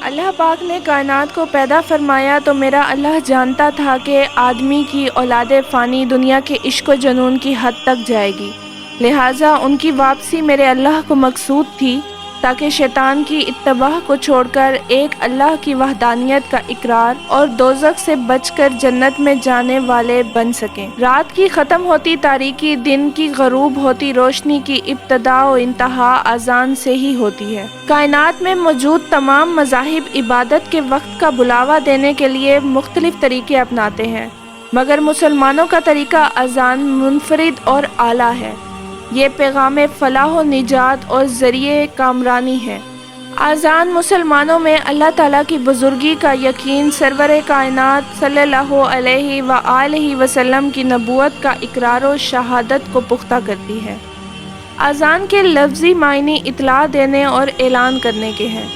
اللہ پاک نے کائنات کو پیدا فرمایا تو میرا اللہ جانتا تھا کہ آدمی کی اولاد فانی دنیا کے عشق و جنون کی حد تک جائے گی، لہٰذا ان کی واپسی میرے اللہ کو مقصود تھی تاکہ شیطان کی اتباع کو چھوڑ کر ایک اللہ کی وحدانیت کا اقرار اور دوزخ سے بچ کر جنت میں جانے والے بن سکیں۔ رات کی ختم ہوتی تاریکی، دن کی غروب ہوتی روشنی کی ابتدا و انتہا اذان سے ہی ہوتی ہے۔ کائنات میں موجود تمام مذاہب عبادت کے وقت کا بلاوا دینے کے لیے مختلف طریقے اپناتے ہیں، مگر مسلمانوں کا طریقہ اذان منفرد اور اعلیٰ ہے۔ یہ پیغام فلاح و نجات اور ذریعہ کامرانی ہے۔ اذان مسلمانوں میں اللہ تعالیٰ کی بزرگی کا یقین، سرور کائنات صلی اللہ علیہ وآلہ وسلم کی نبوت کا اقرار و شہادت کو پختہ کرتی ہے۔ اذان کے لفظی معنی اطلاع دینے اور اعلان کرنے کے ہیں۔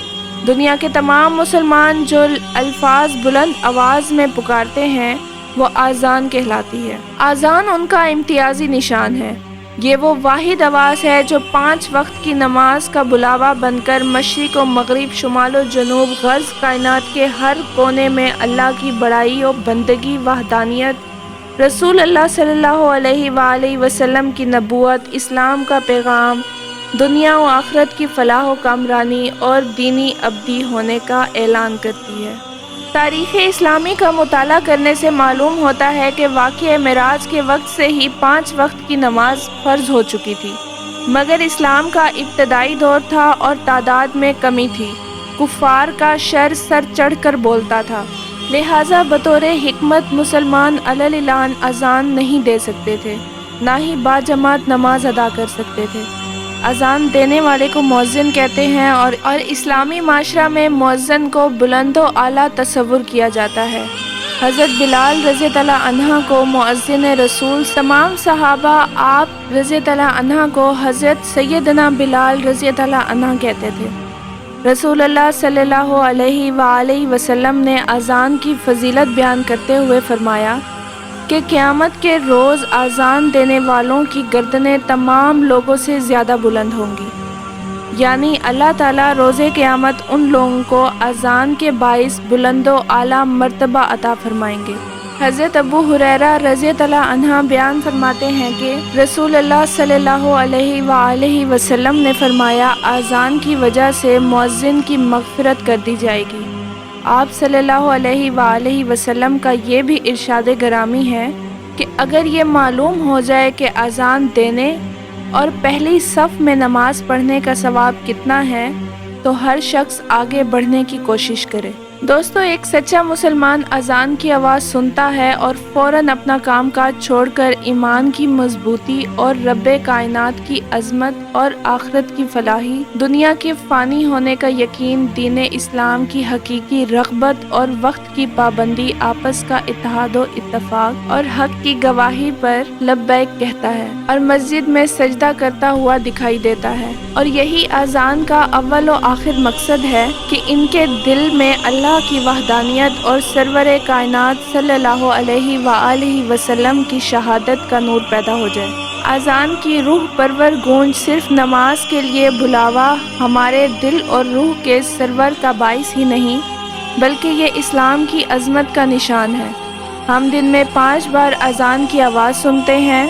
دنیا کے تمام مسلمان جو الفاظ بلند آواز میں پکارتے ہیں وہ اذان کہلاتی ہے۔ اذان ان کا امتیازی نشان ہے۔ یہ وہ واحد آواز ہے جو 5 وقت کی نماز کا بلاوا بن کر مشرق و مغرب، شمال و جنوب، غرض کائنات کے ہر کونے میں اللہ کی بڑائی و بندگی، وحدانیت، رسول اللہ صلی اللہ علیہ وآلہ وسلم کی نبوت، اسلام کا پیغام، دنیا و آخرت کی فلاح و کامرانی اور دینی ابدی ہونے کا اعلان کرتی ہے۔ تاریخ اسلامی کا مطالعہ کرنے سے معلوم ہوتا ہے کہ واقعہ معراج کے وقت سے ہی 5 وقت کی نماز فرض ہو چکی تھی، مگر اسلام کا ابتدائی دور تھا اور تعداد میں کمی تھی۔ کفار کا شر سر چڑھ کر بولتا تھا، لہٰذا بطور حکمت مسلمان علی اعلان اذان نہیں دے سکتے تھے، نہ ہی باجماعت نماز ادا کر سکتے تھے۔ اذان دینے والے کو مؤذن کہتے ہیں اور اسلامی معاشرہ میں مؤذن کو بلند و اعلیٰ تصور کیا جاتا ہے۔ حضرت بلال رضی اللہ عنہ کو مؤذن رسول، تمام صحابہ آپ رضی اللہ عنہ کو حضرت سیدنا بلال رضی اللہ عنہ کہتے تھے۔ رسول اللہ صلی اللہ علیہ وآلہ وسلم نے اذان کی فضیلت بیان کرتے ہوئے فرمایا کہ قیامت کے روز اذان دینے والوں کی گردنیں تمام لوگوں سے زیادہ بلند ہوں گی، یعنی اللہ تعالیٰ روز قیامت ان لوگوں کو اذان کے باعث بلند و اعلیٰ مرتبہ عطا فرمائیں گے۔ حضرت ابو ہریرہ رضی اللہ عنہ بیان فرماتے ہیں کہ رسول اللہ صلی اللہ علیہ وآلہ وسلم نے فرمایا، اذان کی وجہ سے مؤذن کی مغفرت کر دی جائے گی۔ آپ صلی اللہ علیہ وآلہ وسلم کا یہ بھی ارشاد گرامی ہے کہ اگر یہ معلوم ہو جائے کہ اذان دینے اور پہلی صف میں نماز پڑھنے کا ثواب کتنا ہے تو ہر شخص آگے بڑھنے کی کوشش کرے۔ دوستو، ایک سچا مسلمان اذان کی آواز سنتا ہے اور فوراً اپنا کام کاج چھوڑ کر ایمان کی مضبوطی اور رب کائنات کی عظمت اور آخرت کی فلاحی، دنیا کے فانی ہونے کا یقین، دین اسلام کی حقیقی رغبت اور وقت کی پابندی، آپس کا اتحاد و اتفاق اور حق کی گواہی پر لبیک کہتا ہے اور مسجد میں سجدہ کرتا ہوا دکھائی دیتا ہے۔ اور یہی اذان کا اول و آخر مقصد ہے کہ ان کے دل میں اللہ کی وحدانیت اور سرور کائنات صلی اللہ علیہ وآلہ وسلم کی شہادت کا نور پیدا ہو جائے۔ اذان کی روح پرور گونج صرف نماز کے لیے بلاوا ہمارے دل اور روح کے سرور کا باعث ہی نہیں، بلکہ یہ اسلام کی عظمت کا نشان ہے۔ ہم دن میں 5 بار اذان کی آواز سنتے ہیں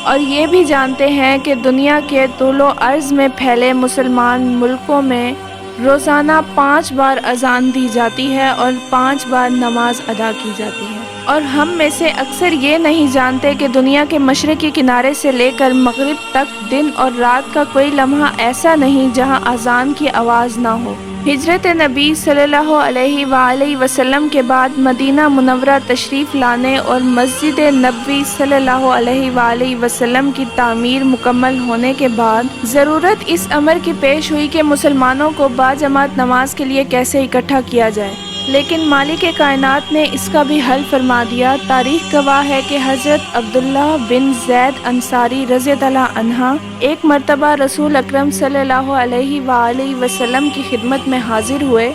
اور یہ بھی جانتے ہیں کہ دنیا کے طول و عرض میں پھیلے مسلمان ملکوں میں روزانہ 5 بار اذان دی جاتی ہے اور 5 بار نماز ادا کی جاتی ہے۔ اور ہم میں سے اکثر یہ نہیں جانتے کہ دنیا کے مشرقی کنارے سے لے کر مغرب تک دن اور رات کا کوئی لمحہ ایسا نہیں جہاں اذان کی آواز نہ ہو۔ ہجرت نبی صلی اللہ علیہ وآلہ وسلم کے بعد مدینہ منورہ تشریف لانے اور مسجد نبوی صلی اللہ علیہ وآلہ وسلم کی تعمیر مکمل ہونے کے بعد ضرورت اس امر کی پیش ہوئی کہ مسلمانوں کو باجماعت نماز کے لیے کیسے اکٹھا کیا جائے، لیکن مالک کائنات نے اس کا بھی حل فرما دیا۔ تاریخ گواہ ہے کہ حضرت عبداللہ بن زید انصاری رضی اللہ عنہ ایک مرتبہ رسول اکرم صلی اللہ علیہ وآلہ وسلم کی خدمت میں حاضر ہوئے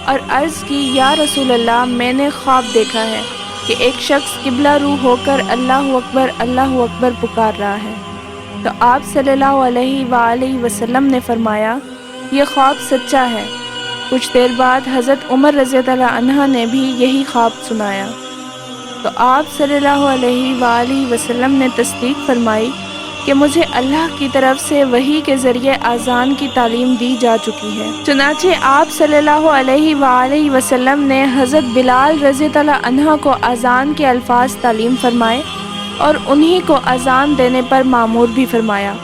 اور عرض کی، یا رسول اللہ، میں نے خواب دیکھا ہے کہ ایک شخص قبلہ رو ہو کر اللہ اکبر پکار رہا ہے۔ تو آپ صلی اللہ علیہ وآلہ وسلم نے فرمایا، یہ خواب سچا ہے، کچھ دیر بعد حضرت عمر رضی اللہ عنہ نے بھی یہی خواب سنایا، تو آپ صلی اللہ علیہ وآلہ وسلم نے تصدیق فرمائی کہ مجھے اللہ کی طرف سے وحی کے ذریعے اذان کی تعلیم دی جا چکی ہے۔ چنانچہ آپ صلی اللہ علیہ وآلہ وسلم نے حضرت بلال رضی اللہ عنہ کو اذان کے الفاظ تعلیم فرمائے اور انہی کو اذان دینے پر مامور بھی فرمایا۔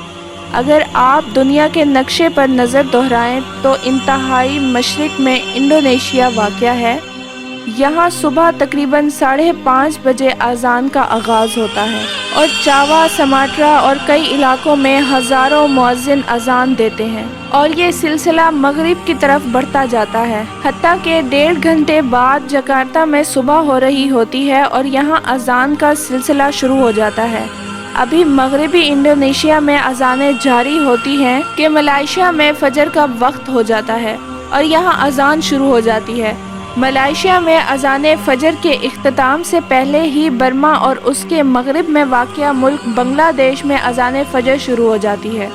اگر آپ دنیا کے نقشے پر نظر دہرائیں تو انتہائی مشرق میں انڈونیشیا واقع ہے۔ یہاں صبح تقریباً 5:30 بجے اذان کا آغاز ہوتا ہے اور جاوا، سماٹرا اور کئی علاقوں میں ہزاروں مؤذن اذان دیتے ہیں اور یہ سلسلہ مغرب کی طرف بڑھتا جاتا ہے، حتیٰ کہ 1.5 گھنٹے بعد جکارتہ میں صبح ہو رہی ہوتی ہے اور یہاں اذان کا سلسلہ شروع ہو جاتا ہے۔ ابھی مغربی انڈونیشیا میں اذانیں جاری ہوتی ہیں کہ ملائیشیا میں فجر کا وقت ہو جاتا ہے اور یہاں اذان شروع ہو جاتی ہے۔ ملائیشیا میں اذان فجر کے اختتام سے پہلے ہی برما اور اس کے مغرب میں واقع ملک بنگلہ دیش میں اذان فجر شروع ہو جاتی ہے۔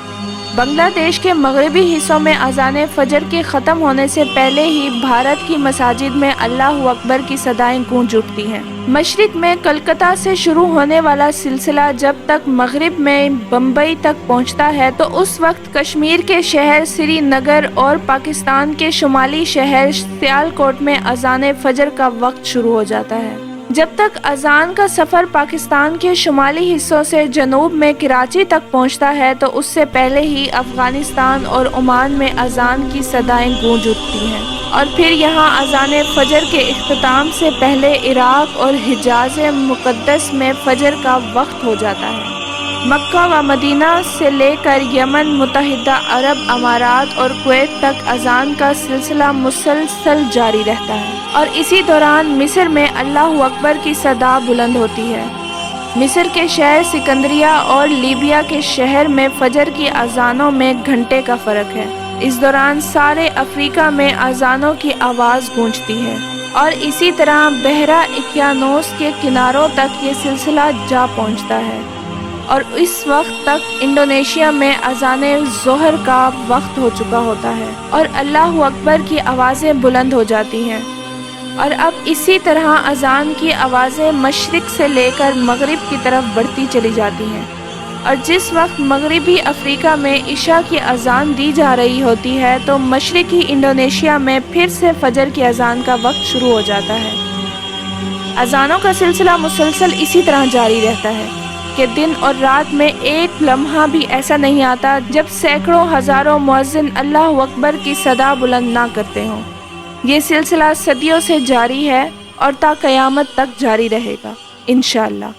بنگلہ دیش کے مغربی حصوں میں اذان فجر کے ختم ہونے سے پہلے ہی بھارت کی مساجد میں اللہ اکبر کی صدائیں گونج اٹھتی ہیں۔ مشرق میں کلکتہ سے شروع ہونے والا سلسلہ جب تک مغرب میں بمبئی تک پہنچتا ہے تو اس وقت کشمیر کے شہر سری نگر اور پاکستان کے شمالی شہر سیالکوٹ میں اذان فجر کا وقت شروع ہو جاتا ہے۔ جب تک اذان کا سفر پاکستان کے شمالی حصوں سے جنوب میں کراچی تک پہنچتا ہے تو اس سے پہلے ہی افغانستان اور عمان میں اذان کی صدائیں گونج اٹھتی ہیں اور پھر یہاں اذان فجر کے اختتام سے پہلے عراق اور حجاز مقدس میں فجر کا وقت ہو جاتا ہے۔ مکہ و مدینہ سے لے کر یمن، متحدہ عرب امارات اور کویت تک اذان کا سلسلہ مسلسل جاری رہتا ہے اور اسی دوران مصر میں اللہ اکبر کی صدا بلند ہوتی ہے۔ مصر کے شہر سکندریہ اور لیبیا کے شہر میں فجر کی اذانوں میں گھنٹے کا فرق ہے۔ اس دوران سارے افریقہ میں اذانوں کی آواز گونجتی ہے اور اسی طرح بحیرہ اقیانوس کے کناروں تک یہ سلسلہ جا پہنچتا ہے اور اس وقت تک انڈونیشیا میں اذان ظہر کا وقت ہو چکا ہوتا ہے اور اللہ اکبر کی آوازیں بلند ہو جاتی ہیں۔ اور اب اسی طرح اذان کی آوازیں مشرق سے لے کر مغرب کی طرف بڑھتی چلی جاتی ہیں اور جس وقت مغربی افریقہ میں عشاء کی اذان دی جا رہی ہوتی ہے تو مشرقی انڈونیشیا میں پھر سے فجر کی اذان کا وقت شروع ہو جاتا ہے۔ اذانوں کا سلسلہ مسلسل اسی طرح جاری رہتا ہے کہ دن اور رات میں ایک لمحہ بھی ایسا نہیں آتا جب سینکڑوں ہزاروں مؤذن اللہ اکبر کی صدا بلند نہ کرتے ہوں۔ یہ سلسلہ صدیوں سے جاری ہے اور تا قیامت تک جاری رہے گا انشاءاللہ۔